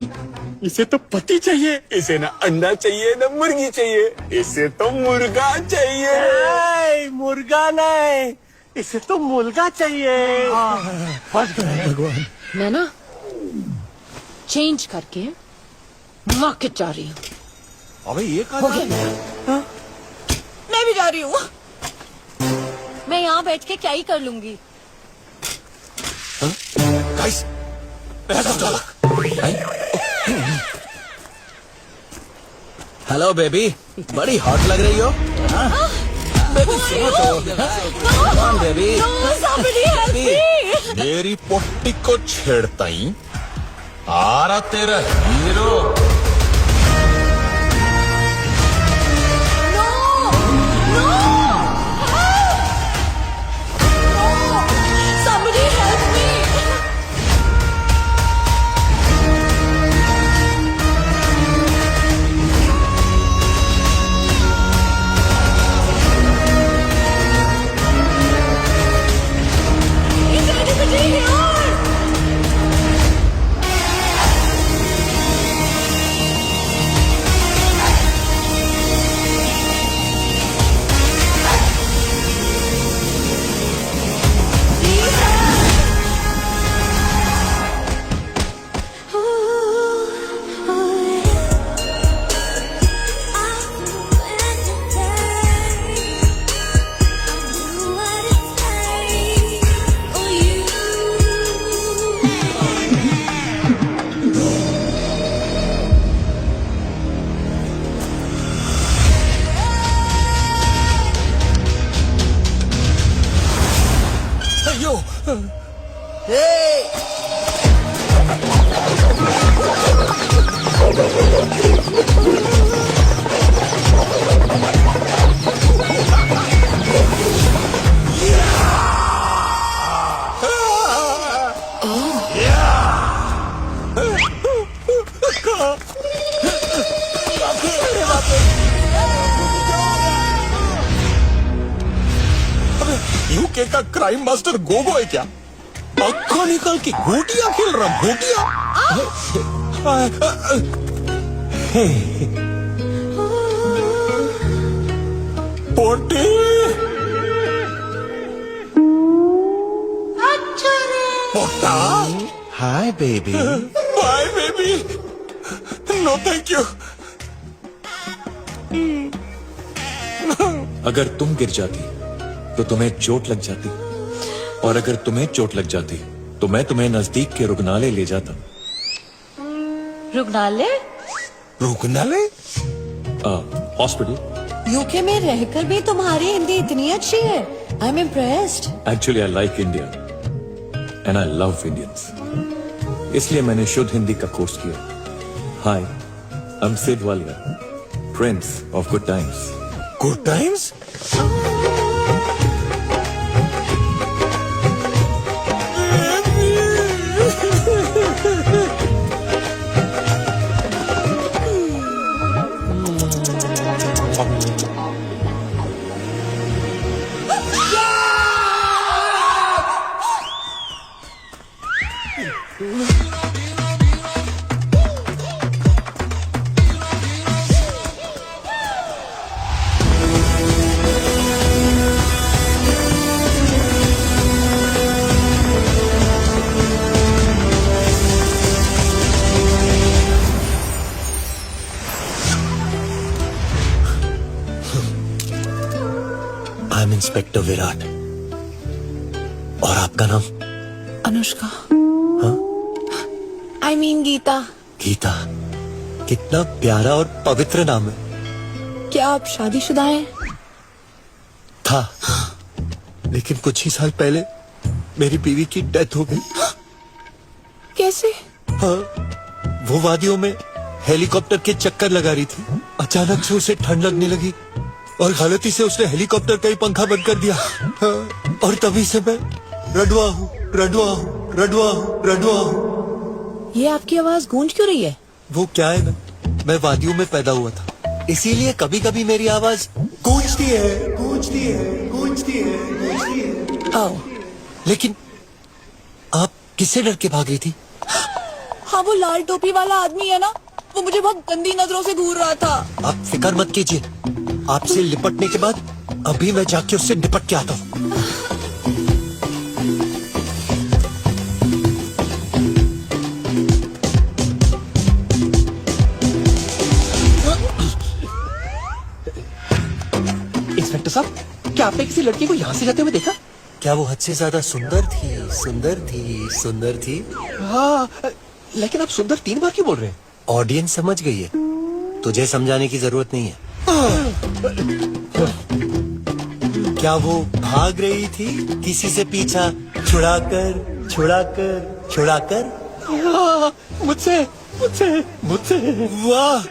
इसे तो पति चाहिए, इसे ना अंडा चाहिए ना मुर्गी चाहिए, इसे तो मुर्गा चाहिए। मुर्गा नहीं, इसे तो मुर्गा चाहिए। भगवान, मैं ना चेंज करके मार्केट जा रही हूँ। अबे ये हो गया मेरा। मैं भी जा रही हूँ। मैं यहाँ बैठ के क्या ही कर लूंगी। गाइस, हेलो बेबी, बड़ी हॉट लग रही हो। बेबी सुनो तो। Come on, baby. No, somebody help me. मेरी पोट्टी को छेड़ता ही आ रहा तेरा hero. No, no, no, somebody help me. Is anybody here? Yo, UK का क्राइम मास्टर गोगो है क्या? अक्खा निकाल के गोटियां खेल रहा, गोटियां। पोटी, पोटा, hi baby. Bye baby, no thank you. अगर तुम गिर जाती तो तुम्हें चोट लग जाती, और अगर तुम्हें चोट लग जाती तो मैं तुम्हें नजदीक के रुग्णालय ले जाता। रुग्णालय? रुग्णालय? हॉस्पिटल। यूके में रहकर भी तुम्हारी हिंदी इतनी अच्छी है। I am impressed. Actually I like India and I love Indians, इसलिए मैंने शुद्ध हिंदी का कोर्स किया। Hi, I am Sid Walia, prince of good times. Good times? I am inspector Virat. और आपका नाम? अनुष्का। I mean Geeta. गीता, कितना प्यारा और पवित्र नाम है। क्या आप शादीशुदा हैं? था, लेकिन कुछ ही साल पहले मेरी बीवी की डेथ हो गई। कैसे? हाँ, वो वादियों में हेलीकॉप्टर के चक्कर लगा रही थी। अचानक से उसे ठंड लगने लगी और गलती से उसने हेलीकॉप्टर का ही पंखा बंद कर दिया। हाँ, और तभी से मैं रडवा हूँ, रडवा हूँ, रडवा हूँ, रडवा हूँ। ये आपकी आवाज गूंज क्यों रही है? वो क्या है ना, मैं वादियों में पैदा हुआ था, इसीलिए कभी कभी मेरी आवाज गूंजती है, गूंजती है, गूंजती है, गूंजती है। ओह, लेकिन आप किससे डर के भाग रही थी? हाँ, वो लाल टोपी वाला आदमी है ना, वो मुझे बहुत गंदी नजरों से घूर रहा था। आप फिक्र मत कीजिए, आपसे लिपटने के बाद अभी मैं जाके उससे निपट के आता हूँ। इंस्पेक्टर साहब, क्या आपने किसी लड़की को यहाँ से जाते हुए देखा? क्या वो हद से ज्यादा सुंदर थी? सुंदर थी, सुंदर थी। हाँ, लेकिन आप सुंदर 3 बार क्यों बोल रहे हैं? ऑडियंस समझ गई है, तुझे समझाने की जरूरत नहीं है। क्या वो भाग रही थी किसी से पीछा छुड़ाकर छुड़ाकर छुड़ाकर? हाँ, मुझसे मुझसे मुझसे। वाह,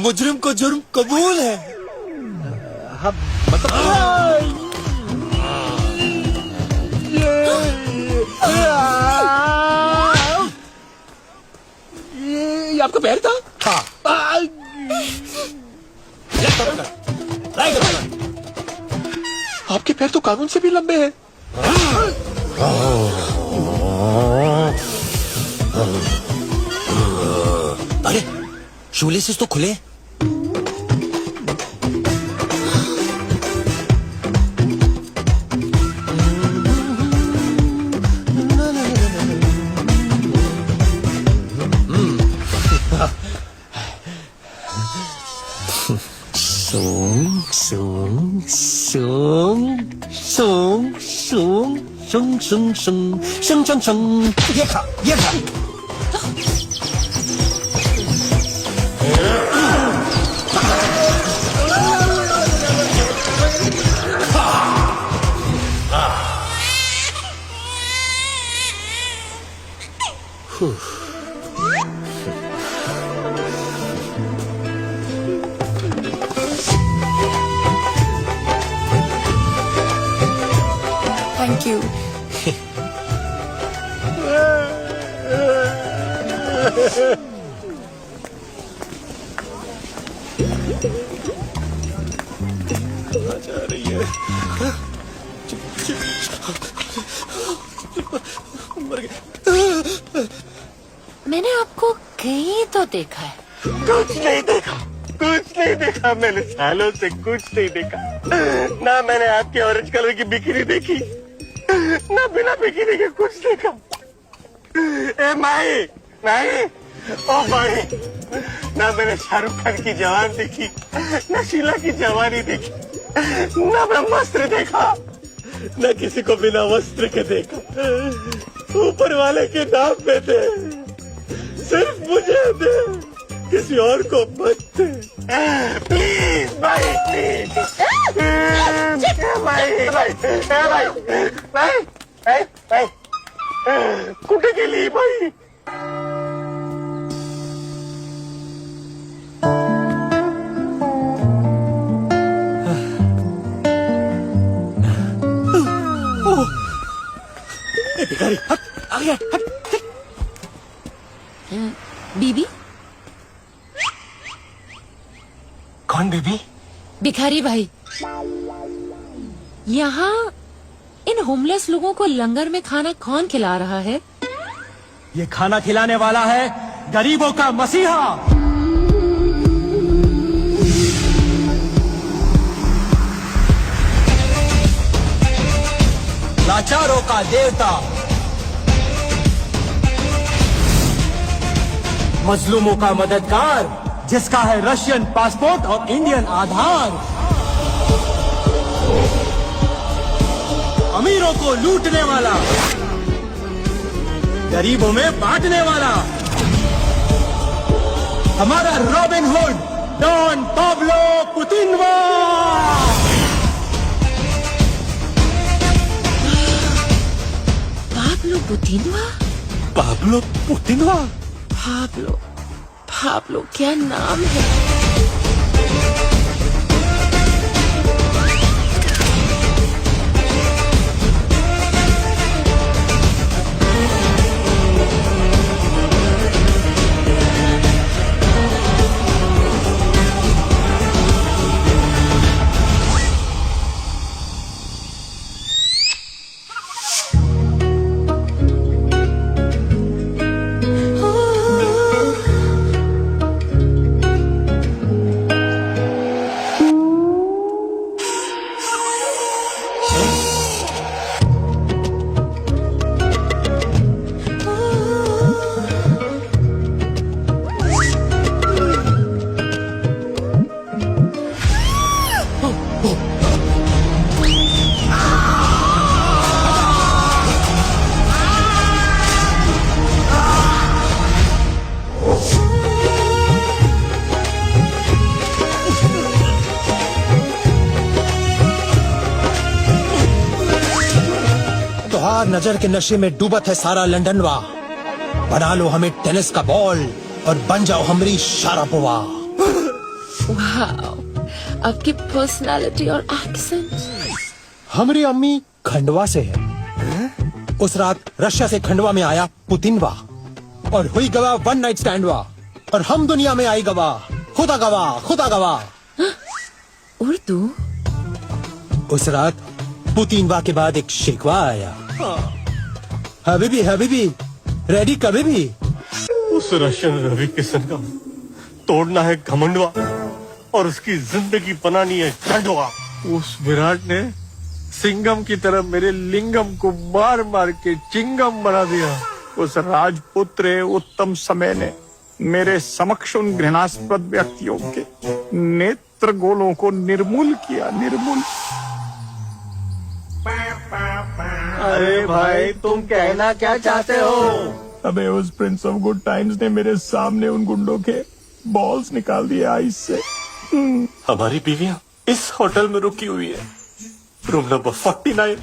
मुजरिम को जुर्म कबूल है। हाँ, मतलब ये आपका पैर था? हाँ। आपके पैर तो कानून से भी लंबे हैं। अरे, शूलेसेस तो खुले। Sung, sung, sung, sung, sung, sung, sung, sung, sung, sung, sung. ये खा, ये खा. Thank you. मैंने आपको कहीं तो देखा है। कुछ नहीं देखा, कुछ नहीं देखा, मैंने सालों से कुछ नहीं देखा। ना मैंने आपके ऑरेंज कलर की बिकिनी देखी, ना बिना बिकिनी के कुछ देखा। ए माई, माई, ओ माई, ना मैंने शाहरुख खान की जवान देखी, ना शीला की जवानी देखी, ना ब्रह्मास्त्र देखा, ना किसी को बिना वस्त्र के देखा। ऊपर वाले के नाम पे दे, सिर्फ मुझे दे, किसी और को मत दे। प्लीज भाई, प्लीज भाई, भाई, भाई, भाई, भाई, भाई, कुठे गेली बाई? भिखारी, हट, आ गया, हट। बीबी? कौन बीबी? भिखारी भाई, यहाँ इन होमलेस लोगों को लंगर में खाना कौन खिला रहा है? ये खाना खिलाने वाला है गरीबों का मसीहा, लाचारों का देवता, मजलूमों का मददगार, जिसका है रशियन पासपोर्ट और इंडियन आधार, अमीरों को लूटने वाला, गरीबों में बांटने वाला, हमारा रॉबिन हुड, डॉन पाब्लो पुतिनवा। पाब्लो पुतिनवा? पाब्लो पुतिनवा? पाब्लो, पाब्लो क्या नाम है? प्यार नजर के नशे में डूबत है सारा लंदनवा। बना लो हमें टेनिस का बॉल और बन जाओ हमारी शारापोवा। वाओ, आपकी पर्सनालिटी और एक्सेंट। हमारी अम्मी खंडवा से है। उस रात रशिया से खंडवा में आया पुतिनवा और हुई गवाह वन नाइट स्टैंडवा, और हम दुनिया में आई गवाह, खुदा गवाह, खुदा गवाह। उर्दू? उस रात पुतिनवा के बाद एक शेखवा आया। हबीबी हबीबी रेडी कभी भी। उस रशियन रवि किशन का तोड़ना है घमंडवा और उसकी जिंदगी बनानी है चंडवा। उस विराट ने सिंगम की तरह मेरे लिंगम को मार मार के चिंगम बना दिया। उस राजपुत्र उत्तम समय ने मेरे समक्ष उन घृणास्पद व्यक्तियों के नेत्र गोलों को निर्मूल किया, निर्मूल। अरे भाई तुम कहना क्या चाहते हो? अबे उस प्रिंस ऑफ गुड टाइम्स ने मेरे सामने उन गुंडों के बॉल्स निकाल दिए आइस से। हमारी बीवियां इस होटल में रुकी हुई है, रूम नंबर 49,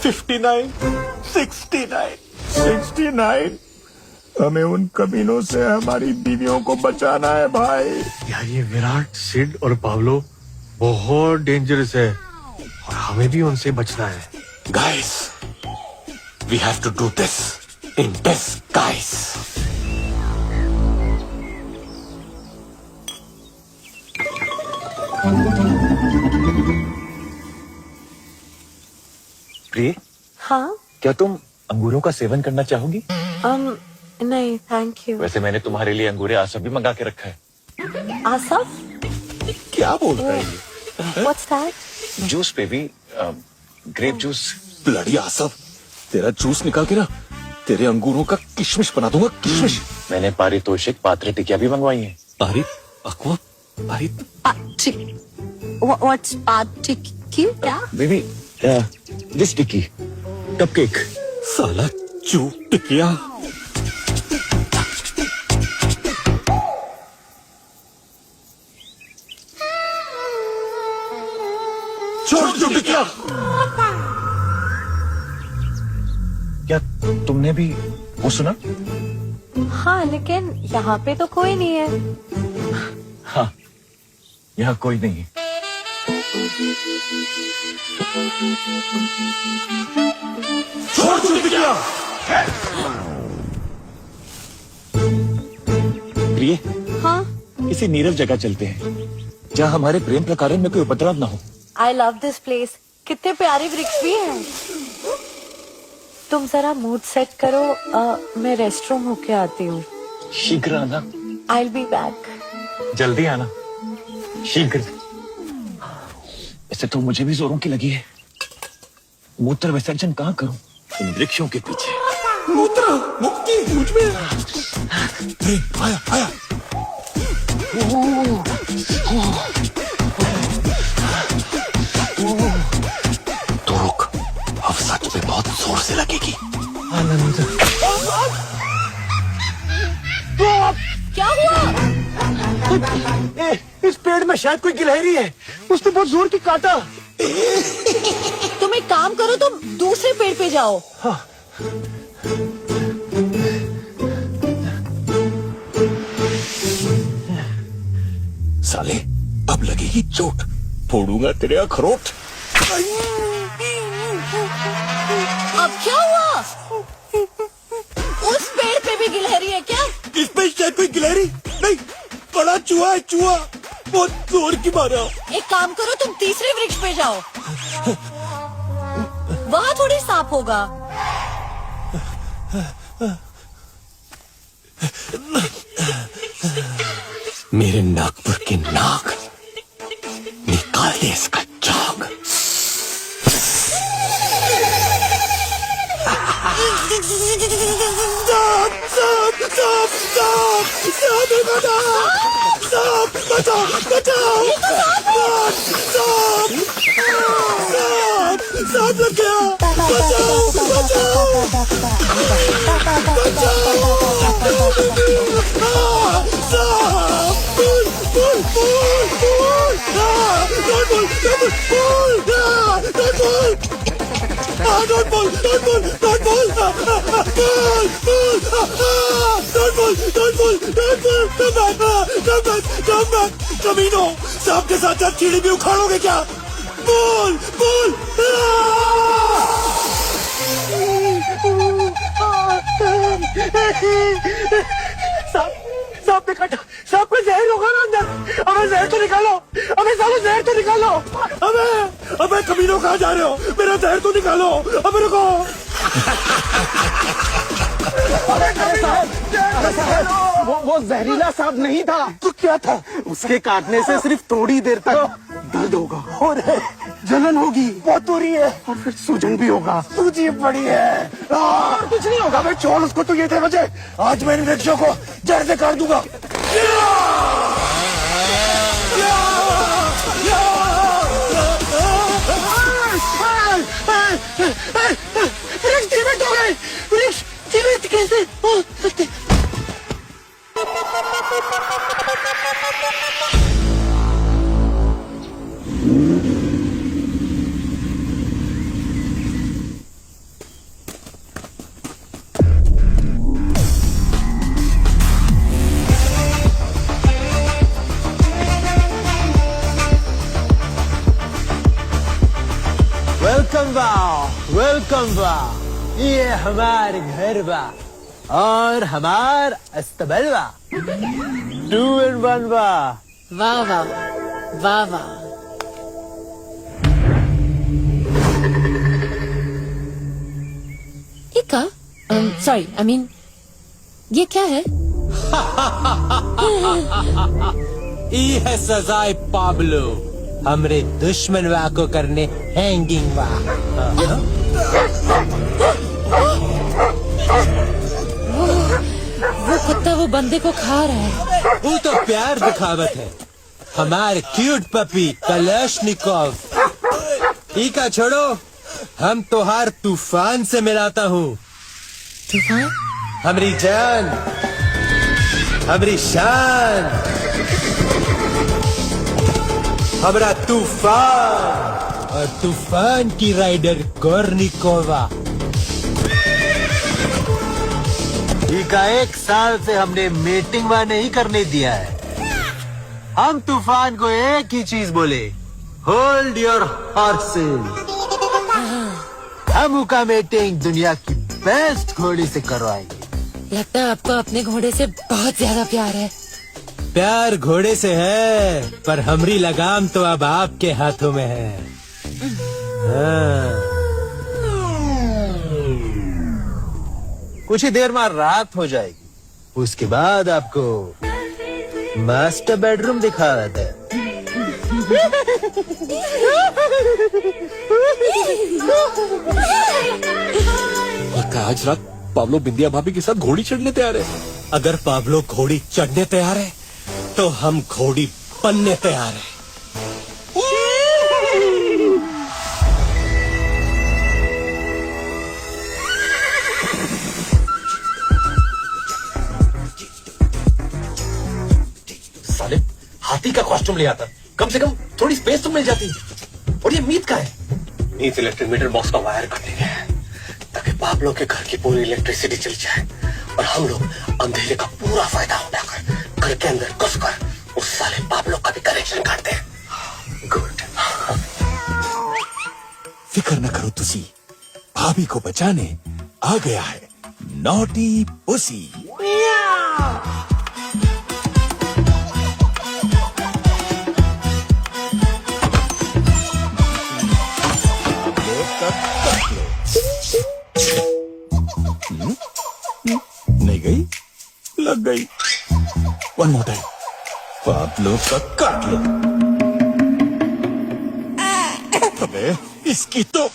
59, 69। 69। हमें उन कमीनों से हमारी बीवियों को बचाना है भाई। यार ये विराट, सिड और पावलो बहुत डेंजरस है और हमें भी उनसे बचना है। Guys, we have to do this in disguise. प्रिय, हाँ? क्या तुम अंगूरों का सेवन करना चाहोगी? नहीं थैंक यू। वैसे मैंने तुम्हारे लिए अंगूरे आसफ भी मंगा के रखा है। आसफ? क्या बोल रहा है ये? What's that? Juice baby, grape juice. Bloody Asaf, तेरा जूस निकाल के ना तेरे अंगूरों का किशमिश बना दूंगा, किशमिश। मैंने पारितोषिक पात्र टिकिया भी मंगवाई है। व्हाट्स पार्टिक क्या? Baby, this tikki cupcake. साला चू टिकिया। छोड़ टिकिया। क्या तुमने भी वो सुना? हाँ लेकिन यहाँ पे तो कोई नहीं है। हाँ, यहाँ कोई नहीं है। छोड़ टिकिया। प्रिय, हाँ? किसी नीरव जगह चलते हैं जहाँ हमारे प्रेम प्रकरण में कोई उपद्रव न हो। I love this place. कितने प्यारे वृक्ष भी हैं। तुम जरा मूड सेट करो, मैं रेस्ट रूम होके आती हूँ। शीघ्र आना। I will be back. जल्दी आना, शीघ्र। ऐसे तो मुझे भी जोरों की लगी है। मूत्र विसर्जन कहाँ करूं? इन वृक्षों के पीछे। मूत्र मुक्ति मुझ में। प्रेम आया आया। तो रुक, अब सच में बहुत जोर से लगेगी। आनंद। क्या हुआ? इस पेड़ में शायद कोई गिलहरी है, उसने बहुत जोर की काटा। तुम एक काम करो, तुम दूसरे पेड़ पे जाओ। साले, अब लगेगी चोट, फोड़ूंगा तेरे अखरोट। अब क्या हुआ? उस पेड़ पे भी गिलहरी है क्या? इस पे शायद कोई गिलहरी नहीं, बड़ा चूहा है, चूहा बहुत जोर की मारा। एक काम करो, तुम तीसरे वृक्ष पे जाओ, वहाँ थोड़ी सांप होगा। मेरे नागपुर के नाग, निकाल दे इसका झाग। सांप लग गया, बचाओ बचाओ बचाओ। Don't pull! Don't pull! Don't pull! Don't pull! Come back! Come back! कमीनो, सांप के साथ साथ कीड़ी भी उखाड़ोगे क्या? Pull! Pull! सांप ने काटा, सांप में जहर होगा ना अंदर। अबे जहर तो निकालो, अबे सालो जहर तो निकालो। अबे कमीनो कहाँ जा रहे हो? मेरा जहर तो निकालो। अबे रुको। वो जहरीला सांप नहीं था। तो क्या था? उसके काटने से सिर्फ थोड़ी देर तक दर्द होगा और जलन होगी, बहुत हो रही है, और फिर सूजन भी होगा। सूजी पड़ी है और कुछ नहीं होगा। मैं छोड़ उसको, तो ये थे वजह। आज मैं इन वृक्षों को जड़ से काट दूंगा। वृक्ष जीवित हो गए। वृक्ष जीवित कैसे हो सकते? वेलकम बा, ये हमारे घर बा और हमार अस्तबल बा। 2 in 1 बा। वाह वाह वाह वाह। ये क्या? सॉरी, आई मीन ये क्या है? ये है सजाए पाब्लो, हमरे दुश्मन वा को करने हैंगिंग वा। वो कुत्ता वो बंदे को खा रहा है। वो तो प्यार दिखावत है। हमारे क्यूट पपी कलशनिकोव। टीका छोड़ो, हम तोहार तूफान से मिलाता हूँ। तूफान? हमारी जान, हमारी शान, हमारा तूफान और तूफान की राइडर गोर्निकोवा। का 1 साल से हमने मीटिंग वा नहीं करने दिया है। हम तूफान को एक ही चीज बोले, होल्ड योर हॉर्सेस। हम उनका मीटिंग दुनिया की बेस्ट घोड़ी से करवाएंगे। लगता है आपको अपने घोड़े से बहुत ज्यादा प्यार है। प्यार घोड़े से है, पर हमारी लगाम तो अब आपके हाथों में है। हाँ। कुछ ही देर में रात हो जाएगी, उसके बाद आपको मास्टर बेडरूम दिखा देते हैं। आज रात पाब्लो बिंदिया भाभी के साथ घोड़ी चढ़ने तैयार है। अगर पाब्लो घोड़ी चढ़ने तैयार है, तो हम घोड़ी बनने तैयार है। साले, हाथी का कॉस्ट्यूम ले आता, कम से कम थोड़ी स्पेस तो मिल जाती। और ये मीत का है। मीत इलेक्ट्रिक मीटर बॉक्स का वायर कटेंगे ताकि पाब्लो के घर की पूरी इलेक्ट्रिसिटी चली जाए और हम लोग अंधेरे का पूरा फायदा उठाकर घर के अंदर घुसकर उस साले पाब्लो का भी कनेक्शन काट दे। गुड। फिक्र न करो तुसी, भाभी को बचाने आ गया है नॉटी पुसी। नहीं गई, लग गई। One more time. पाब्लो का काट लो। अबे इसकी तो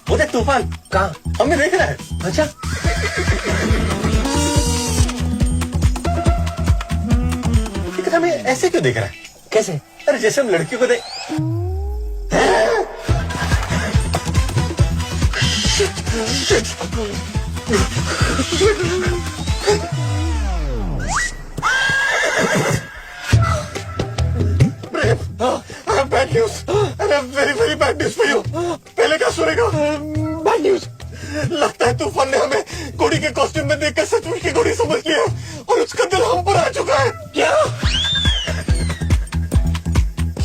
वो देख तूफान कहाँ हमें देख रहा है। अच्छा ऐसे क्यों देख रहा है? कैसे? अरे जैसे हम लड़कियों को देख। बैड न्यूज, अरे very very bad news for you. पहले क्या सुनेगा? Bad news. लगता है तूफान ने हमें घोड़ी के कॉस्ट्यूम में देखकर सचमुच की घोड़ी समझ लिया और उसका दिल हम पर आ चुका है। क्या?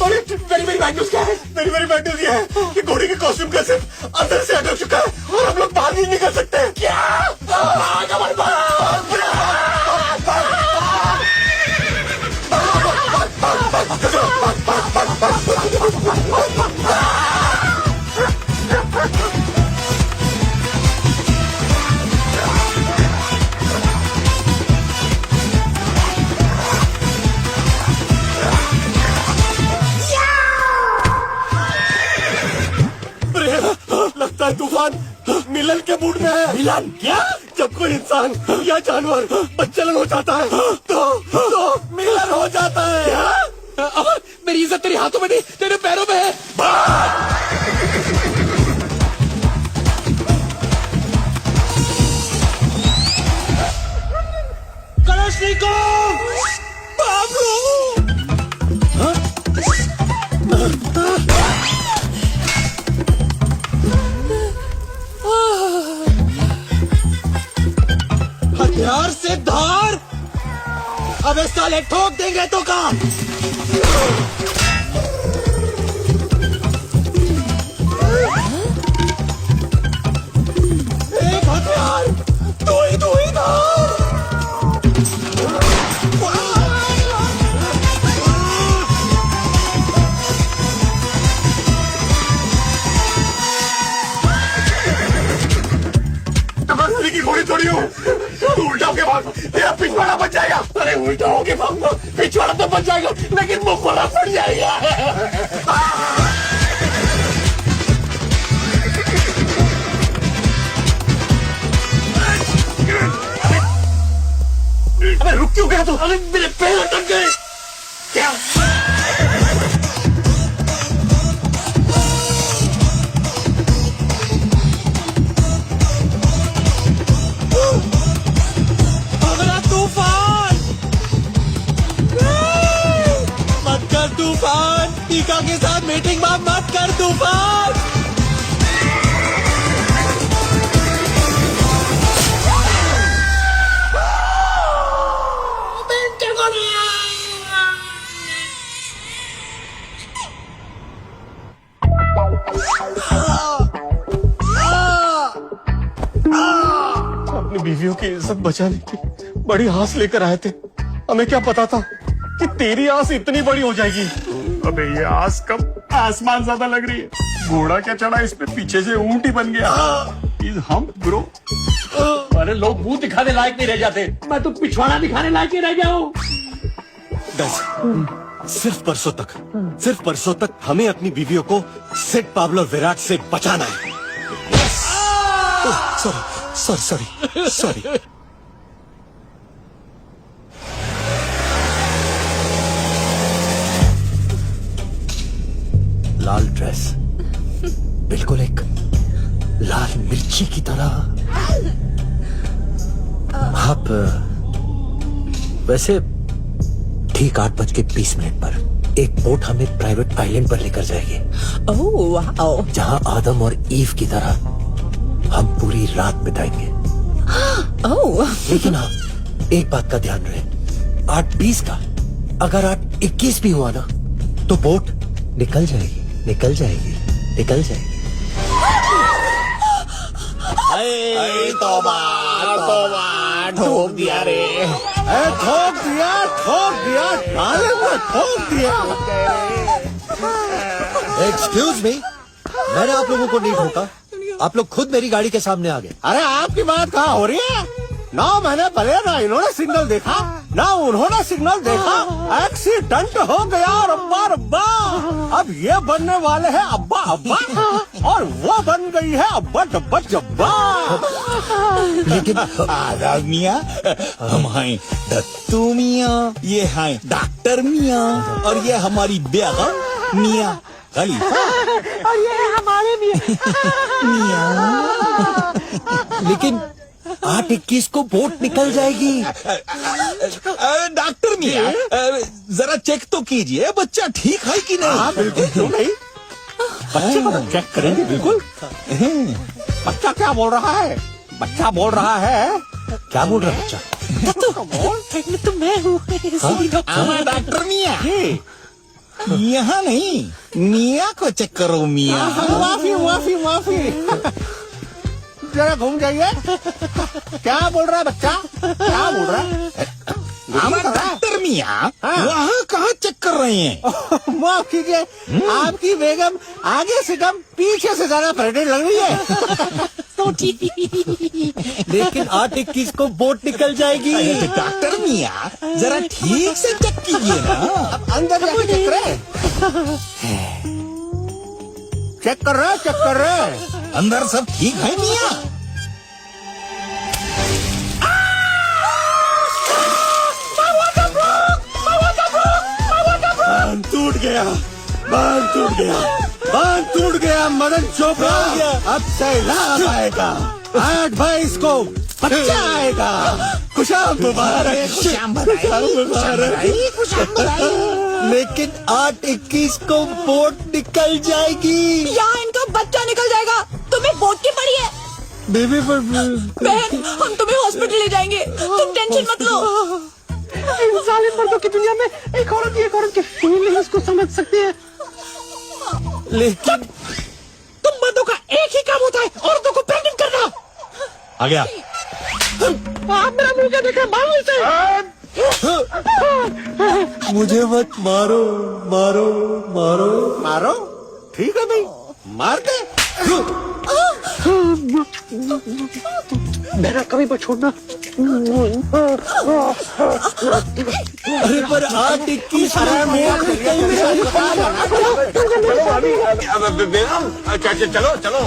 अरे वेरी वेरी बैड न्यूज क्या है? वेरी वेरी बैड न्यूज ये है कि घोड़ी के कॉस्ट्यूम का सिर्फ अंदर से अटक चुका है और हम लोग बाहर नहीं निकल सकते। क्या? लगता है तूफान मिलन के मूड में है। मिलन? क्या? जब कोई इंसान या जानवर बच्चलन हो जाता है तो मिलन हो जाता है। क्या? अमर, मेरी इज्जत तेरे हाथों में नहीं, तेरे पैरों में है। कलाश्निकोव! पाब्लो! हथियार से धार। अब इस साले ठोक देंगे तो का। एक हथियार, दो ही धार। की घोड़ी थोड़ी हूँ, उल्टा होके भाग, तेरा पिछवाड़ा बच जाएगा। अरे उल्टा होके भागना, पिछवाड़ा तो बच जाएगा लेकिन मुंह बड़ा फट जाएगा। अबे रुक क्यों गया तू? अरे मेरे पैर अटक गए। क्या? तूफान, टीका के साथ मीटिंग मत कर तूफान। अपनी बीवियों की इज्जत बचाने की बड़ी आस लेकर आए थे। हमें क्या पता था कि तेरी आस इतनी बड़ी हो जाएगी। अबे ये आस कब आसमान ज्यादा लग रही है। घोड़ा क्या चढ़ा इस पे, पीछे से ऊंट ही बन गया। इज हम ब्रो। अरे लोग मुंह दिखाने लायक नहीं रह जाते, मैं तो पिछवाड़ा दिखाने लायक ही रह गया हूँ। सिर्फ परसों तक हमें अपनी बीवियों को सिड, पाब्लो और विराट से बचाना है। सॉरी। लाल ड्रेस, बिल्कुल एक लाल मिर्ची की तरह। आप वैसे ठीक 8:20 पर एक बोट हमें प्राइवेट आइलैंड पर लेकर जाएगी। Oh wow. जहां आदम और ईव की तरह हम पूरी रात बिताएंगे। ओह। लेकिन हाँ, एक बात का ध्यान रहे, 8:20 का अगर 8:21 भी हुआ ना तो बोट निकल जाएगी। ठोक दिया रे। ठोक दिया। एक्सक्यूज मी, मैंने आप लोगों को नहीं ठोका, आप लोग खुद मेरी गाड़ी के सामने आ गए। अरे आपकी बात कहाँ हो रही है? 9 महीने पहले ना इन्होंने सिग्नल देखा, ना उन्होंने सिग्नल देखा, एक्सीडेंट हो गया रब्बा रब्बा। अब ये बनने वाले हैं अब्बा अब्बा और वो बन गई है अब्बा डब्बा जब्बा। लेकिन आदाब मियाँ, हम हैं दत्तू मियाँ, ये हैं डॉक्टर मियाँ और ये हमारी बेगम मियाँ खलीफा और ये हमारे मियाँ। लेकिन 8-21 को वोट निकल जाएगी। डॉक्टर मियाँ, जरा चेक तो कीजिए बच्चा ठीक है कि नहीं। हाँ बिल्कुल, क्यों नहीं, बच्चे को चेक करेंगे बिल्कुल। बच्चा क्या बोल रहा है? बच्चा बोल रहा है, क्या बोल रहा है बच्चा? तो मैं हूँ डॉक्टर मियाँ, यहाँ नहीं, मियाँ को चेक करो मियाँ। माफी माफी माफी, जरा घूम जाइए। क्या बोल रहा है बच्चा? क्या बोल रहा है? डॉक्टर मियाँ, वहाँ कहाँ चेक कर रहे हैं? माफ कीजिए, आपकी बेगम आगे से कम पीछे से ज्यादा प्रेग्नेंट लग रही है। लेकिन 8-21 को वोट निकल जाएगी। डॉक्टर मियाँ, जरा ठीक से चेक कीजिए ना। अब अंदर जाके चेक करे। चेक कर रहे, चेक कर रहे। अंदर सब ठीक है मियाँ? बांध टूट गया, बांध टूट गया, बांध टूट गया। मदन चोपड़ा अब सैलाब आएगा। 8-22 को बच्चा आएगा। खुशाम मुबारक, खुशाम मुबारक। लेकिन 8-21 को वोट निकल जाएगी। यहाँ इनका बच्चा निकल जाएगा, तुम्हें वोट की पड़ी है। बेबी पर बहन, हम तुम्हें हॉस्पिटल ले जाएंगे, तुम टेंशन मत लो। इन जालिम मर्दों की दुनिया में एक औरत की फीलिंग्स को समझ सकती है। लेकिन तुम मर्दों का एक ही काम होता है, औरतों को प्रेग्नेंट करना। आ गया। आप मेरा मुंह क्या देख रहे हैं? मारो इसे। मुझे मत मारो, मारो, मारो। मारो, ठीक है भाई, मार दे। मेरा कभी मत छोड़ना। अरे पर 8-21 चलो चलो।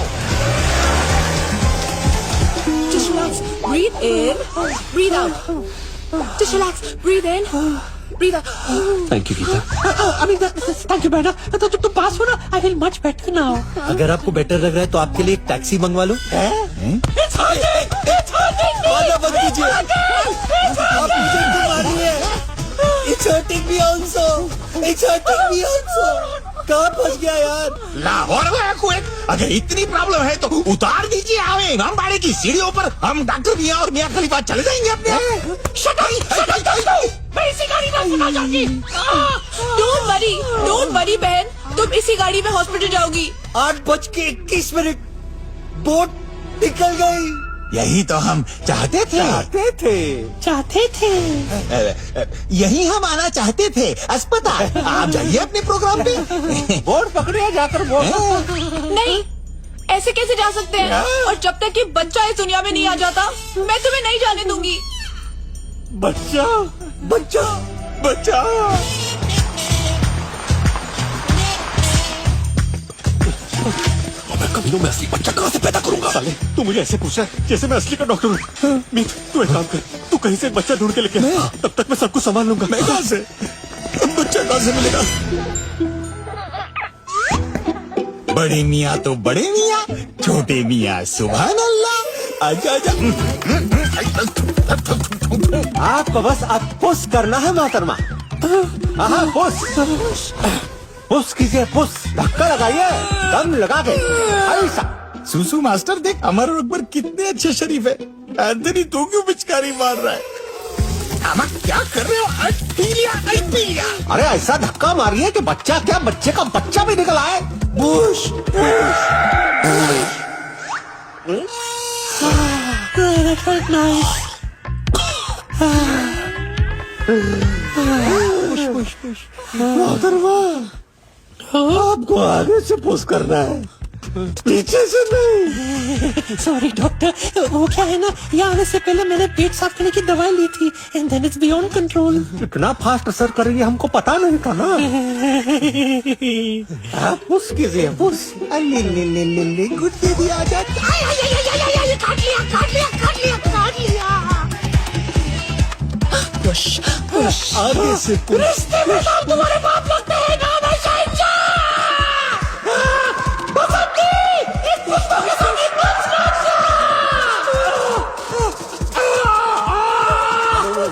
Just relax, breathe in, breathe out. Just relax, breathe in, breathe out. Thank you Geeta. Thank you बेटा, तो तुम पास हो ना, I will much better now. अगर आपको बेटर लग रहा है तो आपके लिए एक टैक्सी मंगवा लूं। वादा मत कीजिए। आप मुझे क्यों मारिए? It's hurting me also. It's hurting me also. कहाँ फंस गया यार? लाहौर में है कुएं। अगर इतनी प्रॉब्लम है तो उतार दीजिए हमें इमाम बाड़े की सीढ़ियों पर। हम डॉक्टर मियाँ और मियाँ खलीफा चले जाएंगे अपने। मैं इसी गाड़ी में फंसा जाऊंगी। Don't worry बहन, तुम इसी गाड़ी में हॉस्पिटल जाओगी। 8:21 बोट निकल गई। यही तो हम चाहते थे। चाहते थे। यही हम आना चाहते थे अस्पताल। आप जाइए अपने प्रोग्राम पे। वोट पकड़िए जाकर वोट। नहीं, ऐसे कैसे जा सकते हैं? और जब तक कि बच्चा इस दुनिया में नहीं आ जाता, मैं तुम्हें नहीं जाने दूंगी। बच्चा, बच्चा, बच्चा। मैं असली बच्चा कहाँ से पैदा करूंगा? साले, तू मुझे ऐसे पूछ रहा है जैसे मैं असली का डॉक्टर हूँ। मीत, तू एक काम कर, तू कहीं से एक बच्चा ढूंढ के लेके आ। तब तक मैं सब कुछ संभाल लूंगा। मैं कहाँ से? बच्चा कहाँ से मिलेगा? बड़े मियाँ तो बड़े मियाँ, छोटे मियाँ सुभान अल्लाह। आजा आजा। आपको बस अब पुश करना है मोहतरमा। हाँ पुश, पुश कीजिए, पुश। धक्का लगाइए, दम लगा के। ऐसा। सुसु मास्टर देख, अमर और अकबर कितने अच्छे शरीफ है। एंथनी तू क्यों पिचकारी मार रहा है? अमर क्या कर रहे हो? पी लिया। अरे ऐसा धक्का मारिए कि बच्चा क्या, बच्चे का बच्चा भी निकल आए। बुश। मोहतरमा, आपको आगे से पुश करना है। पीछे से नहीं। सॉरी डॉक्टर, वो क्या है ना, यहाँ आने से पहले मैंने पेट साफ करने की दवाई ली थी and then it's beyond control. इतना फास्ट असर करेगी हमको पता नहीं था ना। पुश कीजिए, पुश। गुड बेबी आ जा। आगे से पुश। तुम्हारे बाप लगते हैं ना, मैं शहंशाह। बसंती, इस पुष्पों के साथ एक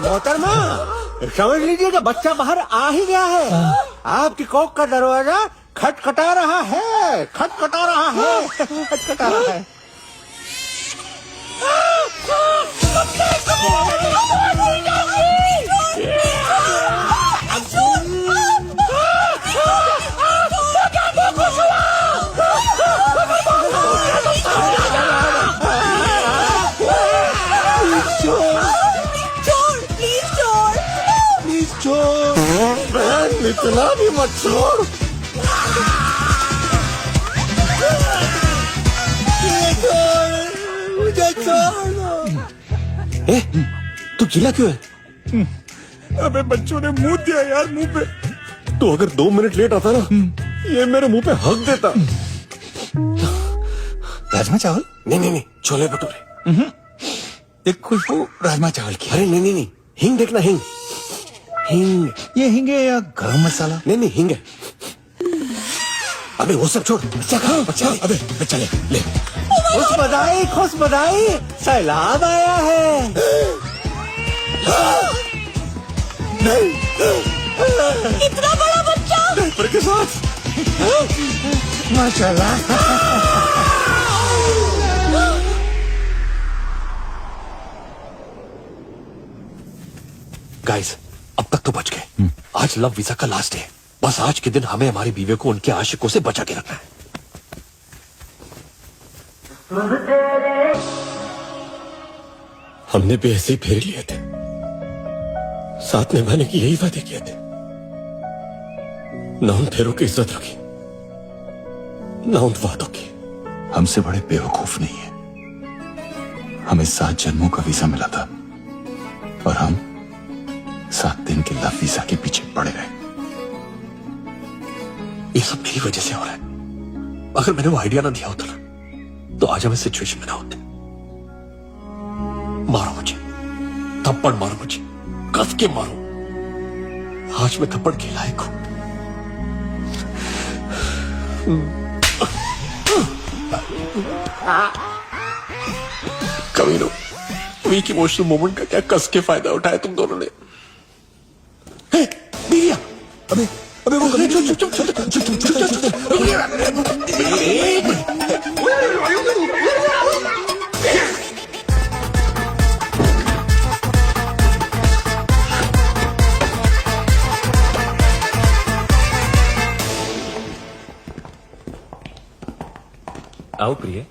मोहतरमा, समझ लीजिए कि बच्चा बाहर आ ही गया है। आपकी कोख का दरवाजा खटखटा रहा है, खटखटा रहा है, खटखटा रहा है। इतना भी मत छोड़। मुझे छोड़। तू गिला क्यों है? अबे बच्चों ने मुंह दिया यार मुंह पे। तो अगर 2 मिनट लेट आता ना, ये मेरे मुंह पे हक देता। राजमा चावल? नहीं, छोले भटूरे। एक खुशबू राजमा चावल की। अरे नहीं, हिंग देखना, हिंग। ये हिंग है या गरम मसाला? नहीं, हिंग है। अबे वो सब छोड़, बच्चा कहाँ? बच्चा अबे बच्चा ले। खुश बधाई, सैलाब आया है। इतना बड़ा बच्चा पर के साथ माशाल्लाह। गाइस, अब तक तो बच गए। आज लव वीजा का लास्ट डे है। बस आज के दिन हमें हमारी बीवी को उनके आशिकों से बचा के रखना है। हमने भी ऐसे ही फेर लिए थे, साथ निभाने की यही वादे किए थे। ना उन फेरों की इज्जत रखी, ना उन वादों की। हमसे बड़े बेवकूफ नहीं है। हमें 7 जन्मों का वीजा मिला था और हम 7 दिन के लव वीजा के पीछे पड़े रहे। ये सब मेरी वजह से हो रहा है। अगर मैंने वो आइडिया ना दिया होता ना, तो आज हम इस सिचुएशन में ना होते। मारो मुझे, थप्पड़ मारो मुझे, कस के मारो। आज मैं थप्पड़ के लायक हूं। कमीनो, वीक इमोशनल मोमेंट का क्या कस के फायदा उठाया तुम दोनों ने? दीदिया, अबे वो कभी चुप। आओ प्रिय।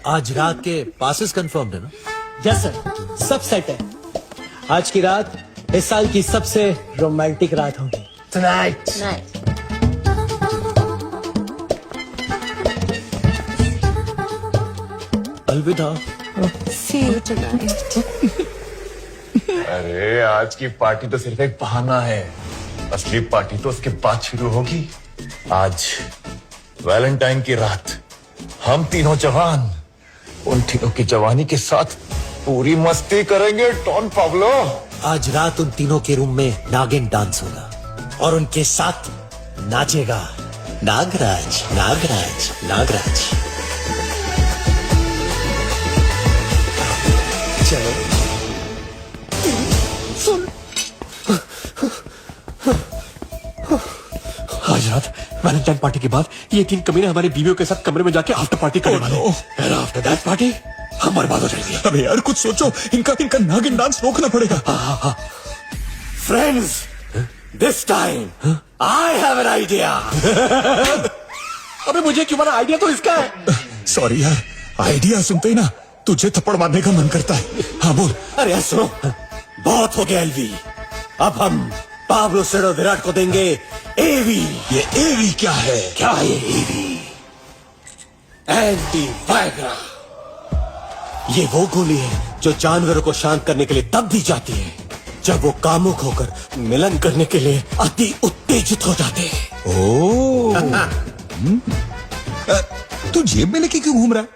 आज रात के पासेस कंफर्म्ड है ना? यस सर, सब सेट है। आज की रात इस साल की सबसे रोमांटिक रात होगी। Tonight. अलविदा। See you tonight. अरे आज की पार्टी तो सिर्फ एक बहाना है, असली पार्टी तो उसके बाद शुरू होगी। आज वैलेंटाइन की रात, हम तीनों जवान उन तीनों की जवानी के साथ पूरी मस्ती करेंगे। डॉन पाब्लो, आज रात उन तीनों के रूम में नागिन डांस होगा और उनके साथ नाचेगा नागराज। चलो आज रात वैलेंटाइन पार्टी के बाद ये 3 कमीने हमारी बीवियों के साथ कमरे में जाके आफ्टर पार्टी करने वाले हैं। And after that पार्टी हम बर्बाद हो जाएंगे। अबे यार कुछ सोचो, इनका नागिन डांस रोकना पड़ेगा। Friends, this time I have an idea. अबे मुझे क्यों मारा? आइडिया तो इसका है। सॉरी यार, आइडिया सुनते ही ना तुझे थप्पड़ मारने का मन करता है। हाँ बोल। अरे सुनो, बहुत हो गया एलवी। अब हम पाब्लो सेडो विराट को देंगे एवी। ये एवी क्या है? क्या है एवी? Anti Viagra. ये वो गोली है जो जानवरों को शांत करने के लिए तब दी जाती है जब वो कामुक होकर मिलन करने के लिए अति उत्तेजित हो जाते हैं। तू जेब में लेके क्यों घूम रहा है?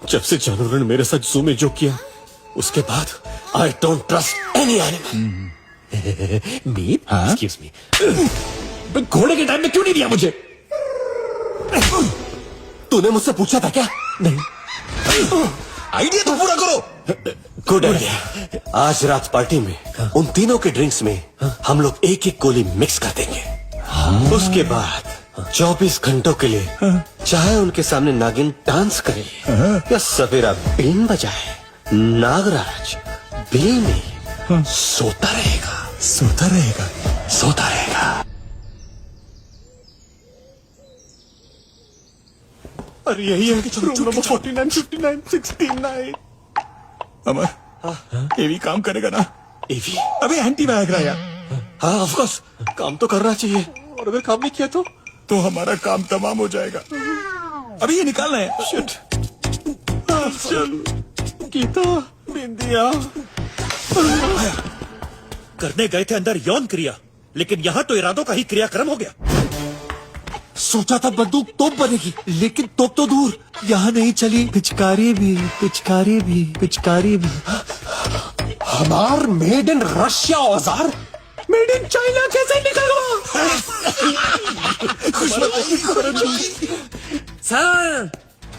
जब से जानवरों ने मेरे साथ जू में जो किया उसके बाद I don't trust any animal. Meat, excuse me, घोड़े के टाइम में क्यों नहीं दिया मुझे? तूने मुझसे पूछा था क्या? नहीं। आइडिया तो पूरा करो। Good idea. आज रात पार्टी में उन तीनों के ड्रिंक्स में हम लोग एक एक गोली मिक्स कर देंगे। उसके बाद 24 घंटों के लिए चाहे उनके सामने नागिन डांस करे या सवेरा बीन बजाए, नागराज बिल में सोता रहेगा, सोता रहेगा। सोता रहेगा। अरे यही है कि रूम नंबर 49, 59, 69। अमर, ये भी काम करेगा ना? एवी? अबे एंटी वायग्रा यार। हाँ ऑफ कोर्स, काम तो करना चाहिए, और अगर काम नहीं किया तो हमारा काम तमाम हो जाएगा। अभी ये निकालना है। शिट। चल गीता, बिंदिया। करने गए थे अंदर यौन क्रिया, लेकिन यहाँ तो इरादों का ही क्रियाक्रम हो गया। सोचा था बंदूक तोप बनेगी, लेकिन तोप तो दूर, यहाँ नहीं चली पिचकारी भी, पिचकारी भी, पिचकारी भी। हमार मेड इन रशिया औजार मेड इन चाइना कैसे निकल गया?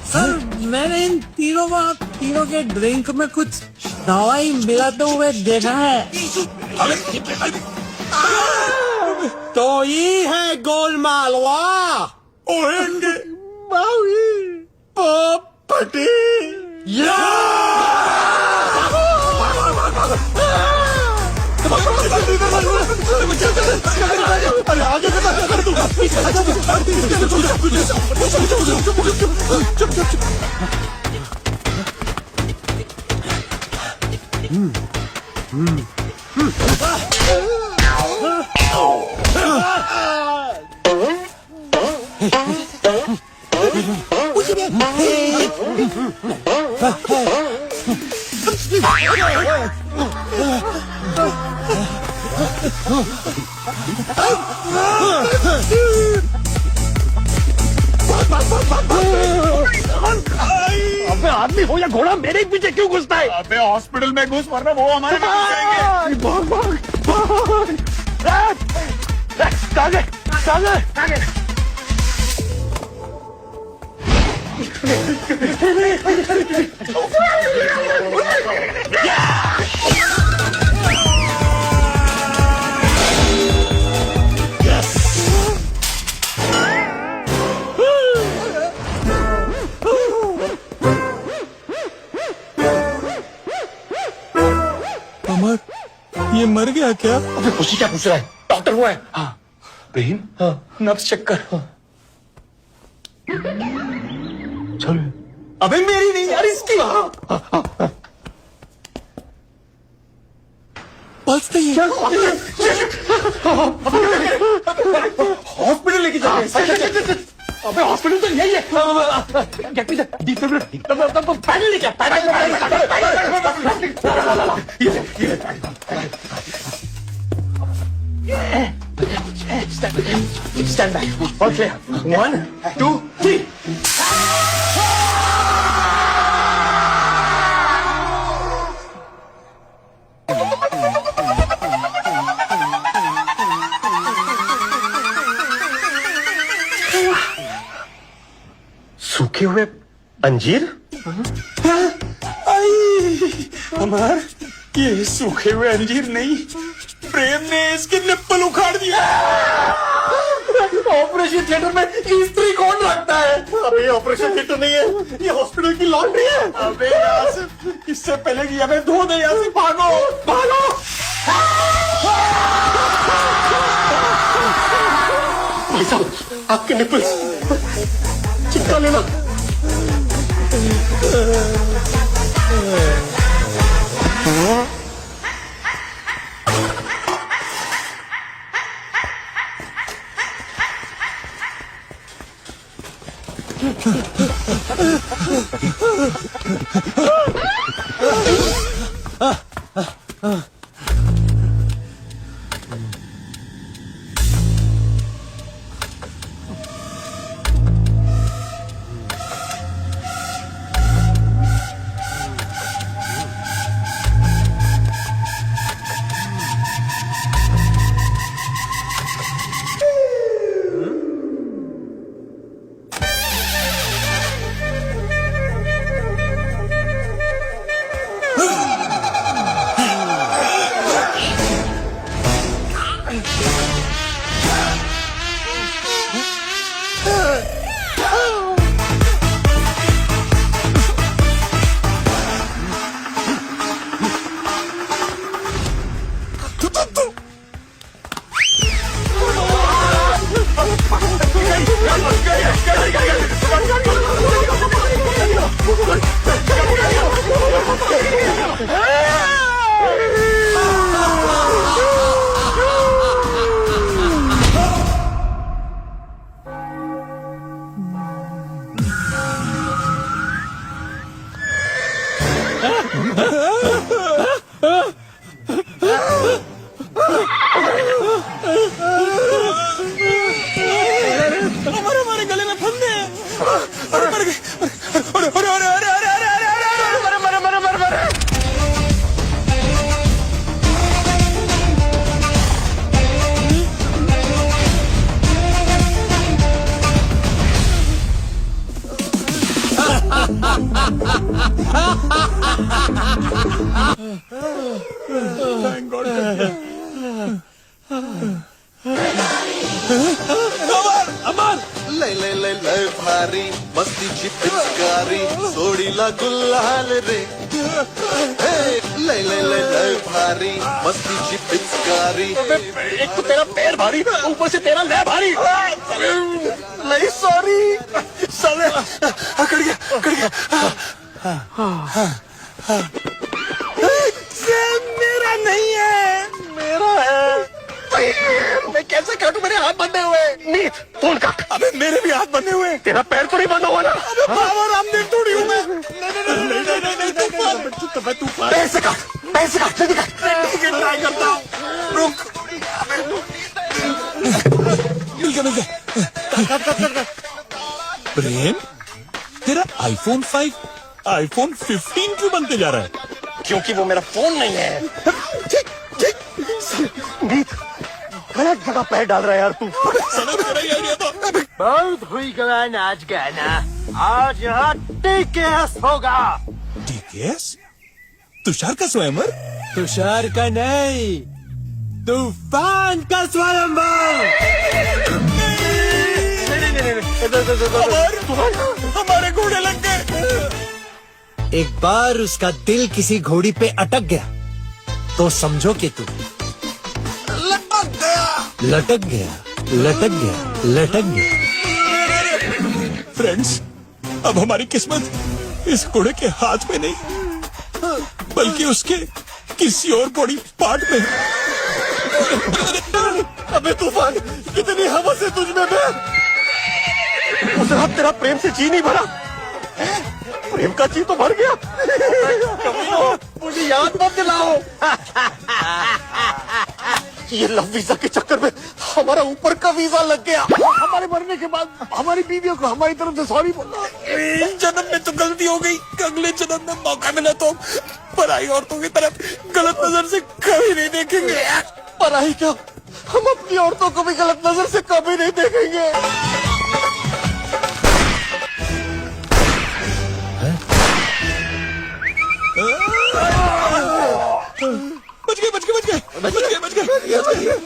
सर मैंने इन तीनों के ड्रिंक में कुछ दवाई मिलाते हुए देखा है। तो ये है गोलमालवा। ओएंगे पटी अरे आगे कर तू। अबे आदमी हो या घोड़ा, मेरे पीछे क्यों घुसता है? अबे हॉस्पिटल में घुस, वरना वो हमारे पीछे जाएंगे। भाग भाग भाग। कागज कागज कागज। अमर, ये मर गया क्या? अबे खुशी क्या पूछ रहा है? डॉक्टर हुआ है। हाँ बहन, हाँ नब्ज चेक कर। चल। अबे मेरी नहीं यार, इसकी। पल्स नहीं है। हॉस्पिटल लेके जाओ। अबे हॉस्पिटल तो यही है। पैदल लेके स्टैंड बैक। ओके 1 2 3। सूखे हुए अंजीर? अमर, ये सूखे हुए अंजीर नहीं, प्रेम ने इसके निप्पल उखाड़ दिया। ऑपरेशन थिएटर में स्त्री कौन रखता है? अबे ये ऑपरेशन थिएटर नहीं है, ये हॉस्पिटल की लॉन्ड्री है। अबे यहाँ से, इससे पहले कि हमें धो दे, यहाँ से भागो भागो। भाई साहब, आपके निpples चिपका लेना। हमारे गले में फंदे हैं। अरे मर गए। अरे अरे अरे अरे अरे अरे अरे Thank God. अमर लय लय लय लय भारी मस्तीची पिचकारी सोडीला गुल्हाल रे हे, लय लय लय लय भारी मस्तीची पिचकारी एक तो तेरा पैर भारी ऊपर से तेरा लय भारी लय सॉरी साले अकड़ गया मेरा नहीं है मेरा है मैं कैसे काटूं मेरे हाथ बंधे हुए नीत फोन काट अबे मेरे भी हाथ बंधे हुए हैं। तेरा पैर तो नहीं बंधा हुआ ना अबे बाबा रामदेव थोड़ी हूँ मैं नहीं तूफान पैसे काट जल्दी काट ट्राई करता हूँ रुक मिल गया प्रेम तेरा आईफोन 5 आईफोन 15 क्यों बनते जा रहा है क्योंकि वो मेरा फोन नहीं है नीत गलत जगह पैर डाल रहा है यार तू बहुत हुई गवा नाच गाना आज यहाँ टीकेएस होगा। टीकेएस तुषार का स्वयंवर तुषार का नहीं, तूफान का स्वयंवर। हमारे घोड़े लग गए। एक बार उसका दिल किसी घोड़ी पे अटक गया तो समझो कि तू लटक गया। फ्रेंड्स, अब हमारी किस्मत इस घोड़े के हाथ में नहीं बल्कि उसके किसी और बॉडी पार्ट में है। अबे तूफान कितनी हवा से तुझ में मैं उस रात तेरा प्रेम से जी नहीं भरा प्रेम का जी तो भर गया मुझे याद मत दिलाओ ये लव वीजा के चक्कर में हमारा ऊपर का वीजा लग गया हमारे मरने के बाद हमारी बीवियों को हमारी तरफ से सॉरी बोलना इस जन्म में तो गलती हो गई, अगले जन्म में मौका मिला तो पराई औरतों की तरफ गलत नजर से कभी नहीं देखेंगे। पराई क्या, हम अपनी औरतों को भी गलत नजर से कभी नहीं देखेंगे। बच गए।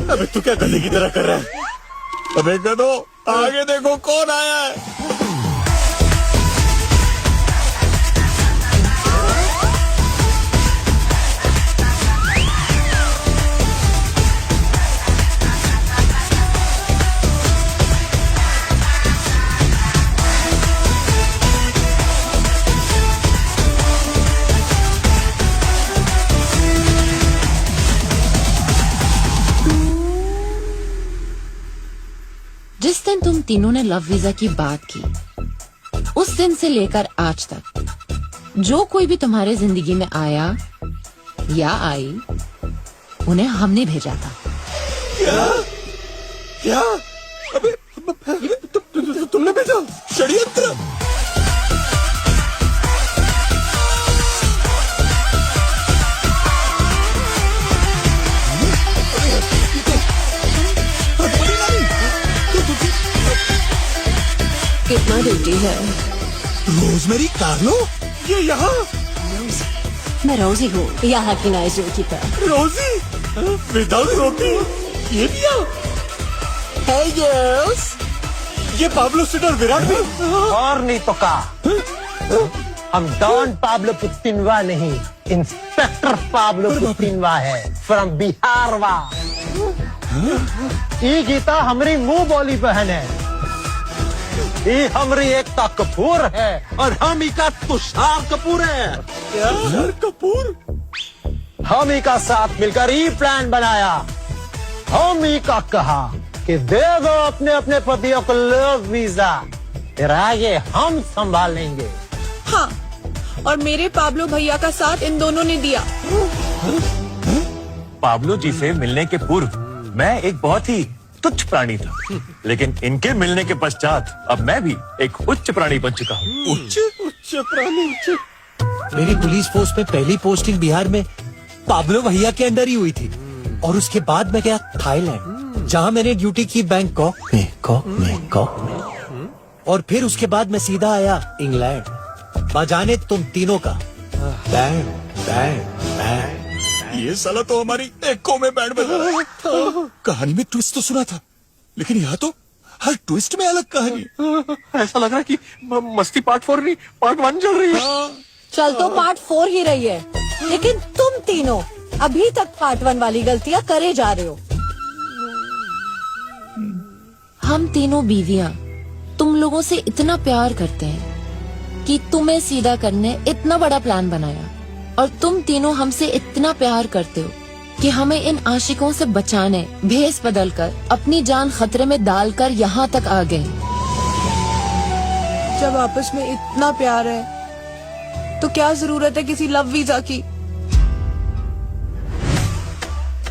अबे तू क्या गले की तरह कर रहा है? अबे गधो, आगे देखो कौन आया है। जिस दिन तुम तीनों ने लव वीजा की बात की उस दिन से लेकर आज तक जो कोई भी तुम्हारे जिंदगी में आया या आई उन्हें हमने भेजा था। क्या? अबे तुमने भेजा? षड्यंत्र। कितना ड्यूटी है? रोजमेरी कार्लो, ये यहाँ? मैं रोजी हूँ, यहाँ की नाइस की तरह। रोजी विदाउट रोटी, ये दिया? Hey girls, ये पाब्लो सिटर विराट भी? और नहीं तो का हम डॉन पाब्लो पुतिनवा नहीं, इंस्पेक्टर पाब्लो पुतिनवा है फ्रॉम बिहार वा। ई गीता हमारी मुंह बोली बहन है। ये हमारी एकता कपूर है और हम ही का तुषार कपूर है। तुषार कपूर? हम ही का साथ मिलकर ये प्लान बनाया। हम ही का कहा कि दे दो अपने अपने पतियों को लव वीजा, फिर आगे हम संभाल लेंगे। हाँ, और मेरे पाब्लो भैया का साथ इन दोनों ने दिया। पाब्लो जी से मिलने के पूर्व मैं एक बहुत ही तुच्छ प्राणी था, लेकिन इनके मिलने के पश्चात अब मैं भी एक उच्च प्राणी बन चुका हूँ। उच्च प्राणी। मेरी पुलिस फोर्स में पहली पोस्टिंग बिहार में पाब्लो भैया के अंडर ही हुई थी और उसके बाद मैं गया थाईलैंड, जहाँ मैंने ड्यूटी की बैंकॉक में। और फिर उसके बाद मैं सीधा आया इंग्लैंड, बजाने तुम तीनों का बैंड बैंड बैंड। ये साला तो हमारी एको में बैंड बजा रहा है। कहानी में ट्विस्ट तो सुना था, लेकिन यहाँ तो हर ट्विस्ट में अलग कहानी। ऐसा लग रहा है कि मस्ती पार्ट 4 नहीं पार्ट 1 चल रही है। चल तो पार्ट 4 ही रही है, लेकिन तुम तीनों अभी तक पार्ट 1 वाली गलतियां करे जा रहे हो। हम तीनों बीवियां तुम लोगों से इतना प्यार करते हैं कि तुम्हें सीधा करने इतना बड़ा प्लान बनाया, और तुम तीनों हमसे इतना प्यार करते हो कि हमें इन आशिकों से बचाने भेस बदलकर अपनी जान खतरे में डालकर यहाँ तक आ गए। जब आपस में इतना प्यार है तो क्या जरूरत है किसी लव वीजा की।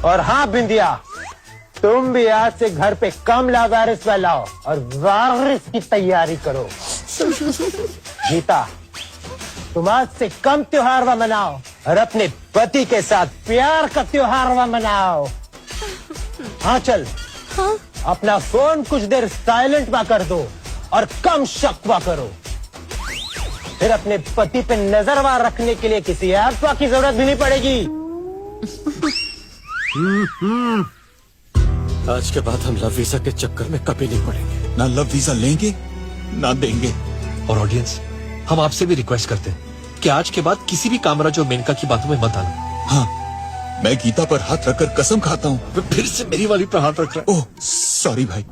और हाँ बिंदिया, तुम भी आज से घर पे कम लावारिस फैलाओ और वारिस की तैयारी करो। गीता, तुम आज से कम त्योहार वा मनाओ और अपने पति के साथ प्यार का त्योहार वा मनाओ। हाँ चल, हाँ? अपना फोन कुछ देर साइलेंट वा कर दो और कम शक वा करो। फिर अपने पति पे नजर वा रखने के लिए किसी ऐप वा की जरूरत भी नहीं पड़ेगी। आज के बाद हम लव वीजा के चक्कर में कभी नहीं पड़ेंगे। ना लव वीजा लेंगे ना देंगे। और ऑडियंस, हम आपसे भी रिक्वेस्ट करते हैं कि आज के बाद किसी भी कामराज और मेनका की बातों में मत आना। हाँ, मैं गीता पर हाथ रखकर कसम खाता हूँ। फिर से मेरी वाली पर हाथ रख रहा है। ओह सॉरी भाई,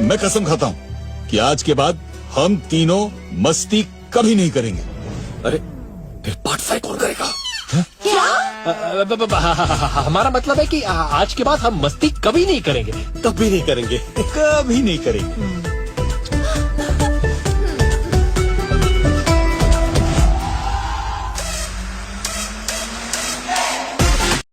मैं कसम खाता हूँ कि आज के बाद हम तीनों मस्ती कभी नहीं करेंगे। अरे फिर पार्ट 5 कौन करेगा? क्या? हमारा मतलब है कि आज के बाद हम मस्ती कभी नहीं करेंगे। कभी नहीं करेंगे, कभी नहीं करेंगे।